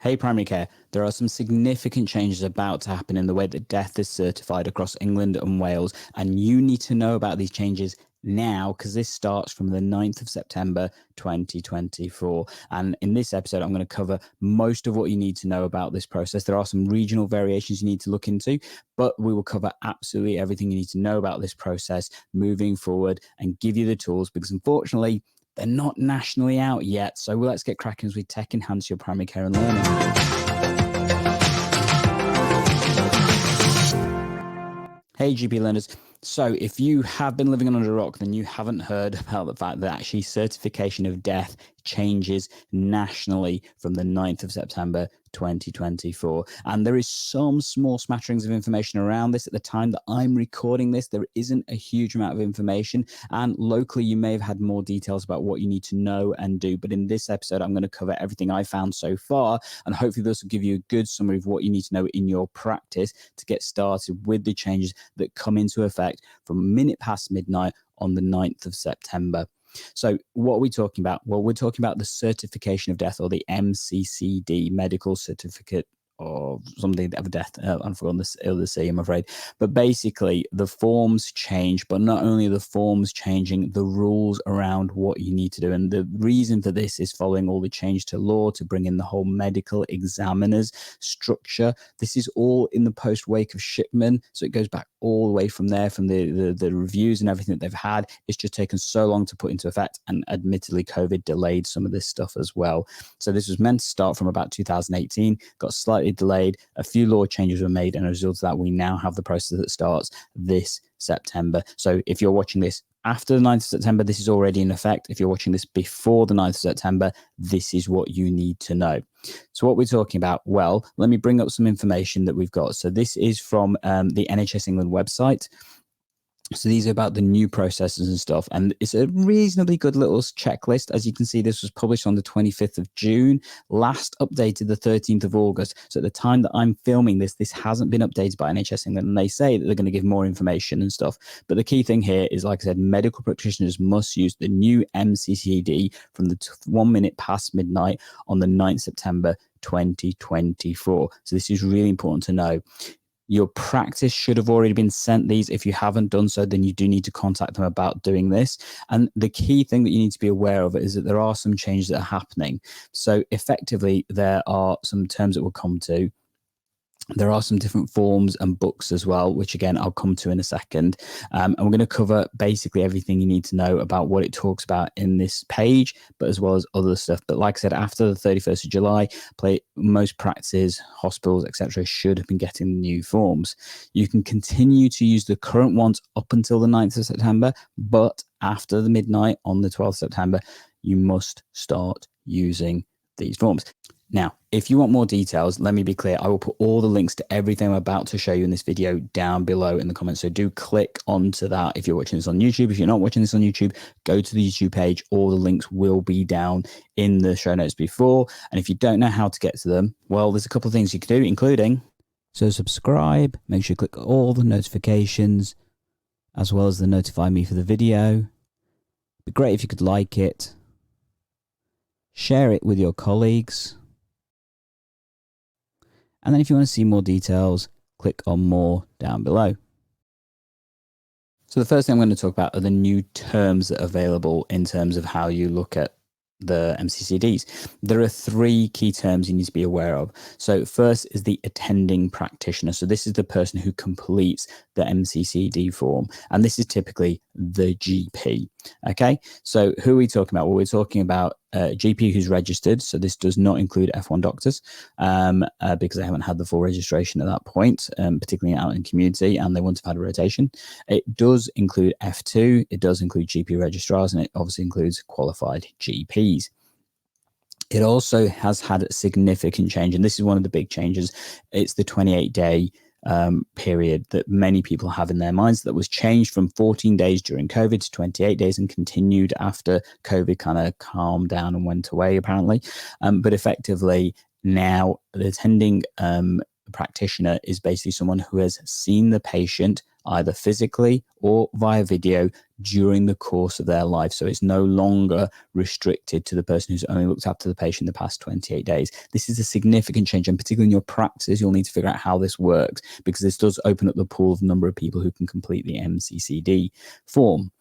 Hey, primary care, there are some significant changes about to happen in the way that death is certified across England and Wales, and you need to know about these changes now because this starts from the 9th of September 2024. And in this episode, I'm going to cover most of what you need to know about this process. There are some regional variations you need to look into, but we will cover absolutely everything you need to know about this process moving forward and give you the tools because unfortunately, they're not nationally out yet. So let's get cracking as we tech enhance your primary care and learning. Hey, GP learners. So if you have been living under a rock, then you haven't heard about the fact that actually certification of death changes nationally from the 9th of September 2024. And there is some small smatterings of information around this. At the time that I'm recording this, there isn't a huge amount of information. And locally, you may have had more details about what you need to know and do. But in this episode, I'm going to cover everything I found so far. And hopefully this will give you a good summary of what you need to know in your practice to get started with the changes that come into effect from a minute past midnight on the 9th of September. So what are we talking about? Well, we're talking about the certification of death, or the MCCD, medical certificate or something of death. I've forgotten the C, I'm afraid. But basically, the forms change, but not only the forms changing, the rules around what you need to do. And the reason for this is following all the change to law to bring in the whole medical examiners structure. This is all in the post-wake of Shipman, so it goes back all the way from there, from the reviews and everything that they've had. It's just taken so long to put into effect, and admittedly, COVID delayed some of this stuff as well. So this was meant to start from about 2018, got slightly delayed, a few law changes were made, and as a result of that, we now have the process that starts this September. So if you're watching this after the 9th of September, this is already in effect. If you're watching this before the 9th of September, this is what you need to know. So what we're talking about, well, let me bring up some information that we've got. So this is from the NHS England website. So these are about the new processes and stuff. And it's a reasonably good little checklist. As you can see, this was published on the 25th of June, last updated the 13th of August. So at the time that I'm filming this, this hasn't been updated by NHS England. And they say that they're going to give more information and stuff. But the key thing here is, like I said, medical practitioners must use the new MCCD from the 1 minute past midnight on the 9th September 2024. So this is really important to know. Your practice should have already been sent these. If you haven't done so, then you do need to contact them about doing this. And the key thing that you need to be aware of is that there are some changes that are happening. So effectively, there are some terms that we'll come to. There are some different forms and books as well, which again, I'll come to in a second. And we're going to cover basically everything you need to know about what it talks about in this page, but as well as other stuff. But like I said, after the 31st of July, most practices, hospitals, etc., should have been getting new forms. You can continue to use the current ones up until the 9th of September, but after the midnight on the 12th of September, you must start using these forms. Now, if you want more details, let me be clear. I will put all the links to everything I'm about to show you in this video down below in the comments. So do click onto that if you're watching this on YouTube. If you're not watching this on YouTube, go to the YouTube page. All the links will be down in the show notes before. And if you don't know how to get to them, well, there's a couple of things you can do, including, so subscribe, make sure you click all the notifications, as well as the notify me for the video. It'd be great if you could like it, share it with your colleagues. And then if you want to see more details, click on more down below. So the first thing I'm going to talk about are the new terms that are available in terms of how you look at the MCCDs. There are 3 key terms you need to be aware of. So first is the attending practitioner. So this is the person who completes the MCCD form. And this is typically the GP. Okay, so who are we talking about? Well, we're talking about a GP who's registered. So this does not include F1 doctors because they haven't had the full registration at that point, particularly out in community, and they wouldn't have had a rotation. It does include F2. It does include GP registrars, and it obviously includes qualified GPs. It also has had a significant change, and this is one of the big changes. It's the 28-day period that many people have in their minds that was changed from 14 days during COVID to 28 days and continued after COVID kind of calmed down and went away, apparently. But effectively, now the attending practitioner is basically someone who has seen the patient either physically or via video during the course of their life. So it's no longer restricted to the person who's only looked after the patient the past 28 days. This is a significant change, and particularly in your practice, you'll need to figure out how this works, because this does open up the pool of number of people who can complete the MCCD form.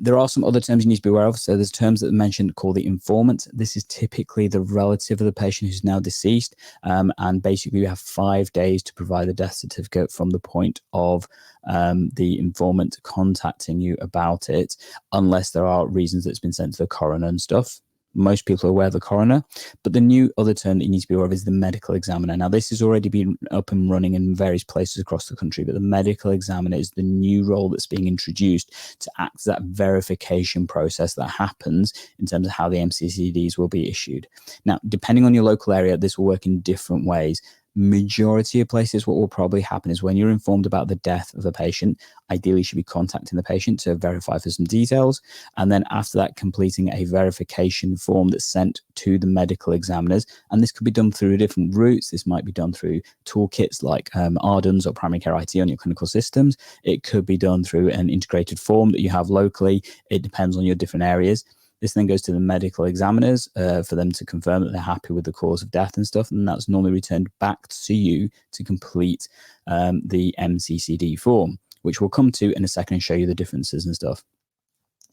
There are some other terms you need to be aware of. So there's terms that are mentioned called the informant. This is typically the relative of the patient who's now deceased. And basically you have 5 days to provide the death certificate from the point of the informant contacting you about it, unless there are reasons that it's been sent to the coroner and stuff. Most people are aware of the coroner, but the new other term that you need to be aware of is the medical examiner. Now, this has already been up and running in various places across the country, but the medical examiner is the new role that's being introduced to act as that verification process that happens in terms of how the MCCDs will be issued. Now, depending on your local area, this will work in different ways. Majority of places, what will probably happen is when you're informed about the death of a patient, ideally you should be contacting the patient to verify for some details, and then after that completing a verification form that's sent to the medical examiners. And this could be done through different routes. This might be done through toolkits like Ardens or Primary Care IT on your clinical systems. It could be done through an integrated form that you have locally. It depends on your different areas. This then goes to the medical examiners for them to confirm that they're happy with the cause of death and stuff, and that's normally returned back to you to complete the MCCD form, which we'll come to in a second and show you the differences and stuff.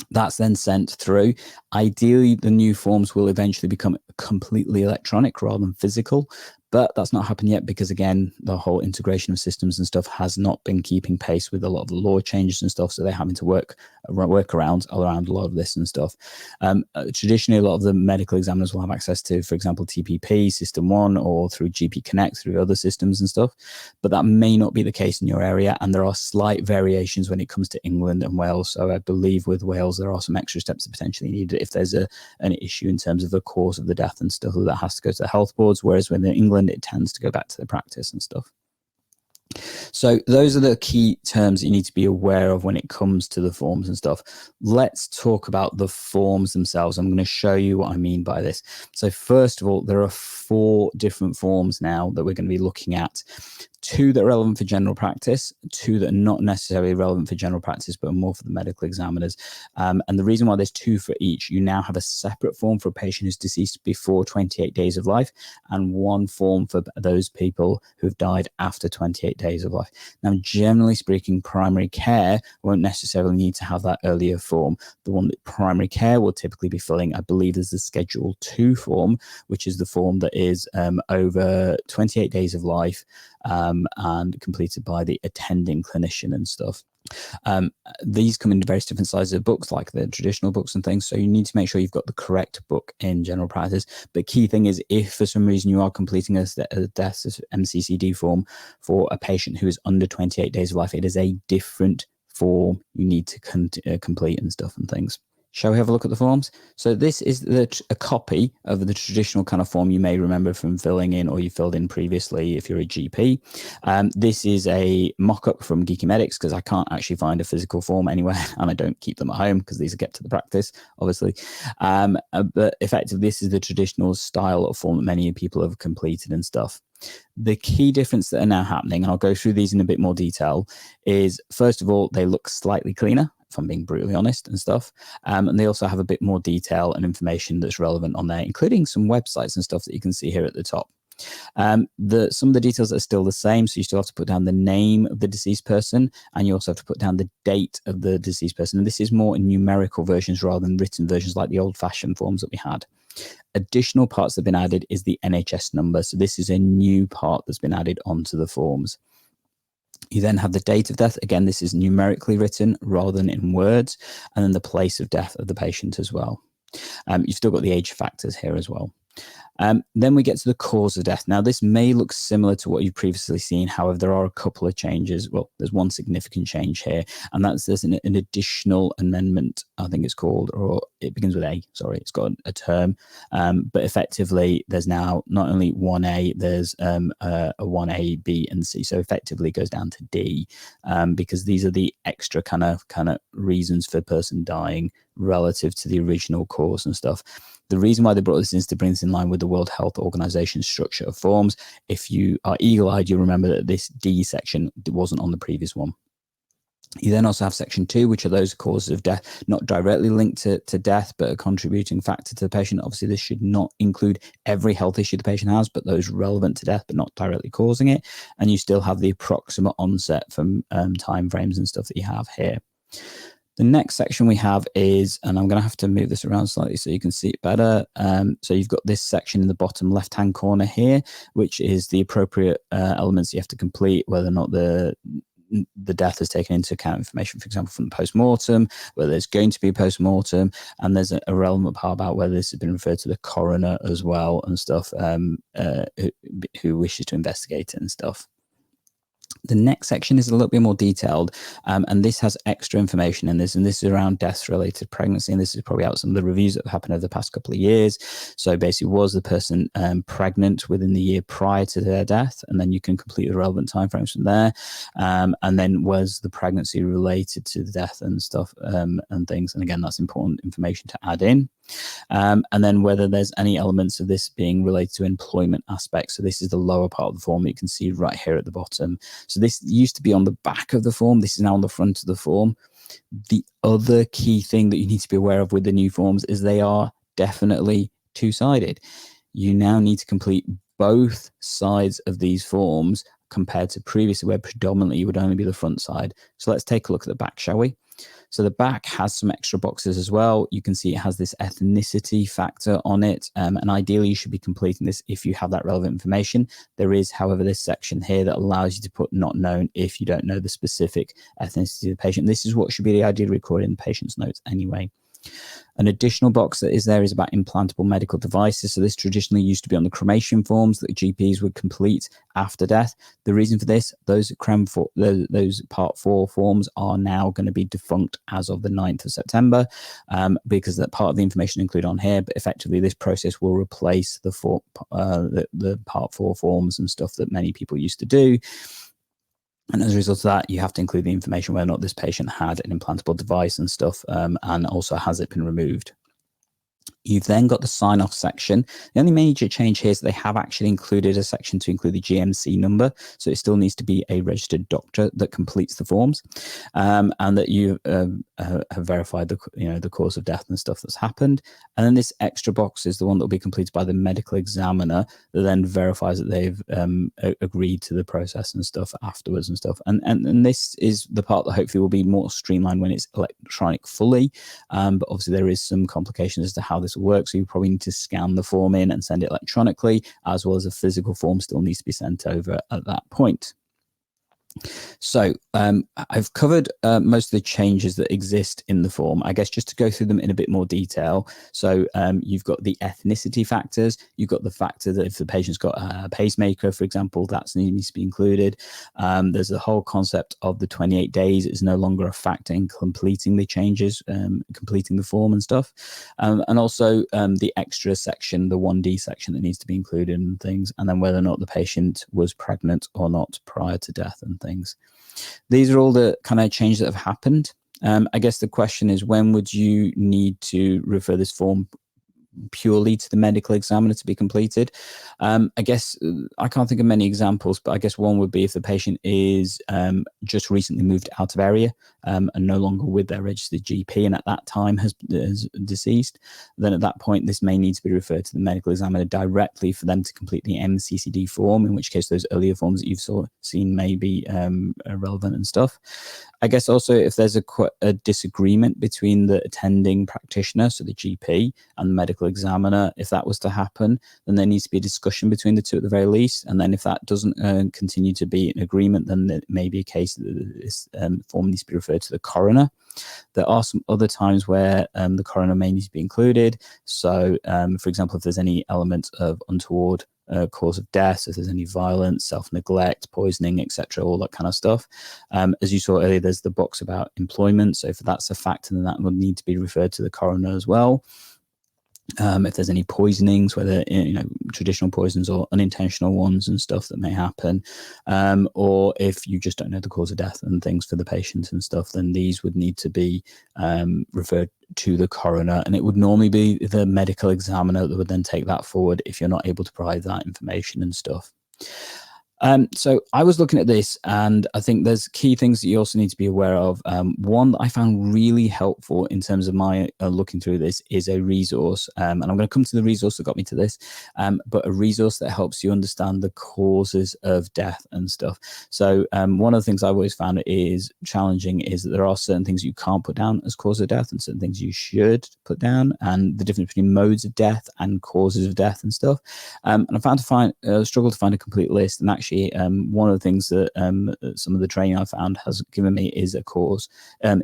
That's then sent through. Ideally, the new forms will eventually become completely electronic rather than physical, but that's not happened yet because, again, the whole integration of systems and stuff has not been keeping pace with a lot of the law changes and stuff, so they're having to work around a lot of this and stuff. Traditionally, a lot of the medical examiners will have access to, for example, TPP, System 1, or through GP Connect, through other systems and stuff, but that may not be the case in your area, and there are slight variations when it comes to England and Wales. So I believe with Wales, there are some extra steps that potentially needed if there's an issue in terms of the cause of the death and stuff that has to go to the health boards, whereas within England, it tends to go back to the practice and stuff. So those are the key terms that you need to be aware of when it comes to the forms and stuff. Let's talk about the forms themselves. I'm going to show you what I mean by this. So first of all, there are 4 different forms now that we're going to be looking at. 2 that are relevant for general practice, 2 that are not necessarily relevant for general practice, but are more for the medical examiners. And the reason why there's 2 for each, you now have a separate form for a patient who's deceased before 28 days of life, and 1 form for those people who've died after 28 days of life. Now, generally speaking, primary care won't necessarily need to have that earlier form. The one that primary care will typically be filling, I believe, is the Schedule 2 form, which is the form that is over 28 days of life, and completed by the attending clinician and stuff. These come in various different sizes of books, like the traditional books and things, so you need to make sure you've got the correct book in general practice. But key thing is, if for some reason you are completing a death MCCD form for a patient who is under 28 days of life, it is a different form you need to complete and stuff and things. Shall we have a look at the forms? So this is a copy of the traditional kind of form you may remember from filling in, or you filled in previously if you're a GP. This is a mock-up from Geeky Medics, because I can't actually find a physical form anywhere, and I don't keep them at home because these are kept to the practice, obviously. But effectively, this is the traditional style of form that many people have completed and stuff. The key difference that are now happening, and I'll go through these in a bit more detail, is first of all, they look slightly cleaner, if I'm being brutally honest and stuff. And they also have a bit more detail and information that's relevant on there, including some websites and stuff that you can see here at the top. Some of the details are still the same, so you still have to put down the name of the deceased person, and you also have to put down the date of the deceased person. And this is more in numerical versions rather than written versions like the old-fashioned forms that we had. Additional parts that have been added is the NHS number. So this is a new part that's been added onto the forms. You then have the date of death. Again, this is numerically written rather than in words, and then the place of death of the patient as well. You've still got the age factors here as well. Then we get to the cause of death. Now, this may look similar to what you've previously seen. However, there are a couple of changes. Well, there's one significant change here, and there's an additional amendment, I think it's called, or it begins with A. Sorry, it's got a term. But effectively, there's now not only 1A, there's a 1A, B, and C. So effectively, it goes down to D, because these are the extra kind of reasons for a person dying relative to the original cause and stuff. The reason why they brought this in is to bring this in line with the World Health Organization structure of forms. If you are eagle-eyed, you'll remember that this D section wasn't on the previous one. You then also have section 2, which are those causes of death not directly linked to death, but a contributing factor to the patient. Obviously, this should not include every health issue the patient has, but those relevant to death, but not directly causing it. And you still have the approximate onset from time frames and stuff that you have here. The next section we have is, and I'm going to have to move this around slightly so you can see it better. So you've got this section in the bottom left-hand corner here, which is the appropriate elements you have to complete, whether or not the death has taken into account information, for example, from the post-mortem, whether there's going to be a post-mortem, and there's a relevant part about whether this has been referred to the coroner as well and stuff, who wishes to investigate it and stuff. The next section is a little bit more detailed, and this has extra information in this, and this is around deaths related to pregnancy, and this is probably out some of the reviews that have happened over the past couple of years. So basically, was the person pregnant within the year prior to their death? And then you can complete the relevant timeframes from there. And then was the pregnancy related to the death and stuff, and things? And again, that's important information to add in. And then whether there's any elements of this being related to employment aspects. So this is the lower part of the form that you can see right here at the bottom. So this used to be on the back of the form. This is now on the front of the form. The other key thing that you need to be aware of with the new forms is they are definitely two-sided. You now need to complete both sides of these forms compared to previously where predominantly you would only be the front side. So let's take a look at the back, shall we? So the back has some extra boxes as well. You can see it has this ethnicity factor on it, and ideally you should be completing this if you have that relevant information. There is, however, this section here that allows you to put not known if you don't know the specific ethnicity of the patient. This is what should be the idea recorded in the patient's notes anyway. An additional box that is there is about implantable medical devices. So this traditionally used to be on the cremation forms that GPs would complete after death. The reason for this, those part 4 forms are now going to be defunct as of the 9th of September, because that part of the information included on here, but effectively this process will replace the part 4 forms and stuff that many people used to do. And as a result of that, you have to include the information whether or not this patient had an implantable device and stuff, and also has it been removed. You've then got the sign-off section. The only major change here is they have actually included a section to include the GMC number. So it still needs to be a registered doctor that completes the forms, and that you have verified the cause of death and stuff that's happened. And then this extra box is the one that will be completed by the medical examiner that then verifies that they've agreed to the process and stuff afterwards and stuff. And this is the part that hopefully will be more streamlined when it's electronic fully. But obviously there is some complications as to how this will work. So you probably need to scan the form in and send it electronically, as well as a physical form still needs to be sent over at that point. So I've covered most of the changes that exist in the form. I guess just to go through them in a bit more detail. So you've got the ethnicity factors. You've got the factor that if the patient's got a pacemaker, for example, that needs to be included. There's the whole concept of the 28 days is no longer a factor in completing the changes, completing the form and stuff. And also the extra section, the 1D section that needs to be included and things. And then whether or not the patient was pregnant or not prior to death and things. These are all the kind of changes that have happened. I guess the question is, when would you need to refer this form purely to the medical examiner to be completed? I guess I can't think of many examples, but I guess one would be if the patient is just recently moved out of area and no longer with their registered GP, and at that time has deceased, then at that point this may need to be referred to the medical examiner directly for them to complete the MCCD form, in which case those earlier forms that you've seen may be relevant and stuff. I guess also if there's a disagreement between the attending practitioner, so the GP, and the medical examiner, if that was to happen, then there needs to be a discussion between the two at the very least. And then if that doesn't continue to be an agreement, then it may be a case that this form needs to be referred to the coroner. There are some other times where the coroner may need to be included. So, for example, if there's any element of untoward cause of death, so if there's any violence, self-neglect, poisoning, etc., all that kind of stuff. As you saw earlier, there's the box about employment. So if that's a factor, then that would need to be referred to the coroner as well. If there's any poisonings, whether traditional poisons or unintentional ones and stuff that may happen, or if you just don't know the cause of death and things for the patient and stuff, then these would need to be referred to the coroner, and it would normally be the medical examiner that would then take that forward if you're not able to provide that information and stuff. So I was looking at this, and I think there's key things that you also need to be aware of. One that I found really helpful in terms of my looking through this is a resource, and I'm going to come to the resource that got me to this, but a resource that helps you understand the causes of death and stuff. So one of the things I've always found is challenging is that there are certain things you can't put down as cause of death and certain things you should put down, and the difference between modes of death and causes of death and stuff. And I found struggle to find a complete list, and actually one of the things that some of the training I found has given me is a course,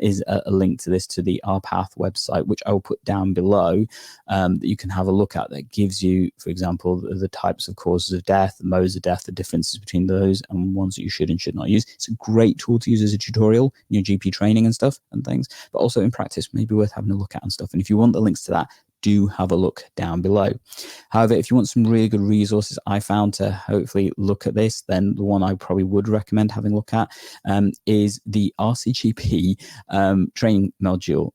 is a link to this to the RPath website, which I will put down below, that you can have a look at, that gives you, for example, the types of causes of death, the modes of death, the differences between those, and ones that you should and should not use. It's a great tool to use as a tutorial in your GP training and stuff and things, but also in practice, maybe worth having a look at and stuff. And if you want the links to that, do have a look down below. However, if you want some really good resources I found to hopefully look at this, then the one I probably would recommend having a look at is the RCGP training module.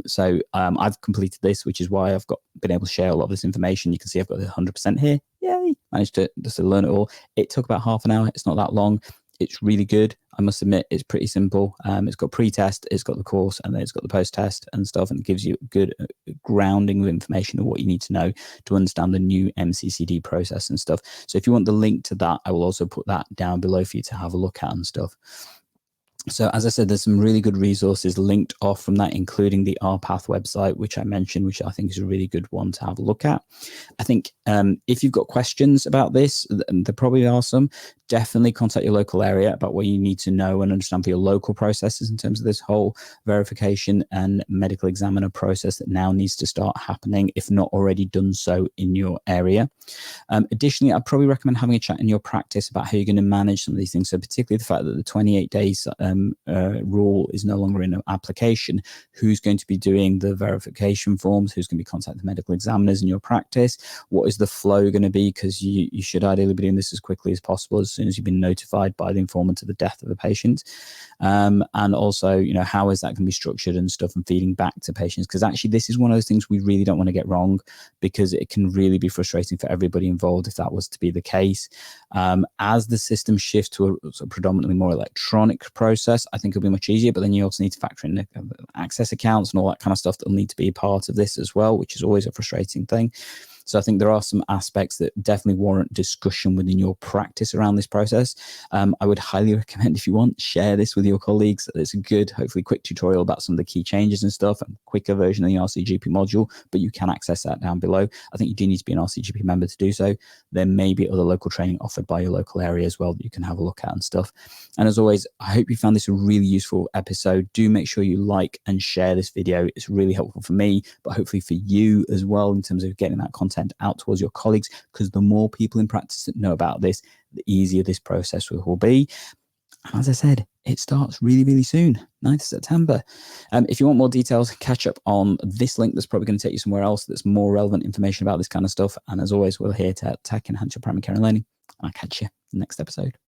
So I've completed this, which is why I've been able to share a lot of this information. You can see I've got the 100% here. Yay! Managed to just learn it all. It took about half an hour. It's not that long. It's really good. I must admit, it's pretty simple. It's got pre-test, it's got the course, and then it's got the post-test and stuff, and it gives you good grounding of information of what you need to know to understand the new MCCD process and stuff. So if you want the link to that, I will also put that down below for you to have a look at and stuff. So as I said, there's some really good resources linked off from that, including the RPath website, which I mentioned, which I think is a really good one to have a look at. I think if you've got questions about this, there probably are some, definitely contact your local area about what you need to know and understand for your local processes in terms of this whole verification and medical examiner process that now needs to start happening, if not already done so in your area. Additionally, I'd probably recommend having a chat in your practice about how you're going to manage some of these things. So particularly the fact that the 28 days rule is no longer in application, who's going to be doing the verification forms, who's going to be contacting the medical examiners in your practice, what is the flow going to be, because you should ideally be doing this as quickly as possible as soon as you've been notified by the informant of the death of a patient. And also, how is that going to be structured and stuff, and feeding back to patients, because actually this is one of those things we really don't want to get wrong, because it can really be frustrating for everybody involved if that was to be the case. As the system shifts to a sort of predominantly more electronic process, I think it'll be much easier, but then you also need to factor in the access accounts and all that kind of stuff that will need to be a part of this as well, which is always a frustrating thing. So I think there are some aspects that definitely warrant discussion within your practice around this process. I would highly recommend, if you want, share this with your colleagues. It's a good, hopefully quick tutorial about some of the key changes and stuff, and quicker version of the RCGP module, but you can access that down below. I think you do need to be an RCGP member to do so. There may be other local training offered by your local area as well that you can have a look at and stuff. And as always, I hope you found this a really useful episode. Do make sure you like and share this video. It's really helpful for me, but hopefully for you as well, in terms of getting that content out towards your colleagues, because the more people in practice that know about this, the easier this process will be. And as I said, it starts really, really soon, 9th of September. If you want more details, catch up on this link that's probably going to take you somewhere else that's more relevant information about this kind of stuff. And as always, we're here to tech enhance your primary care and learning. I'll catch you in the next episode.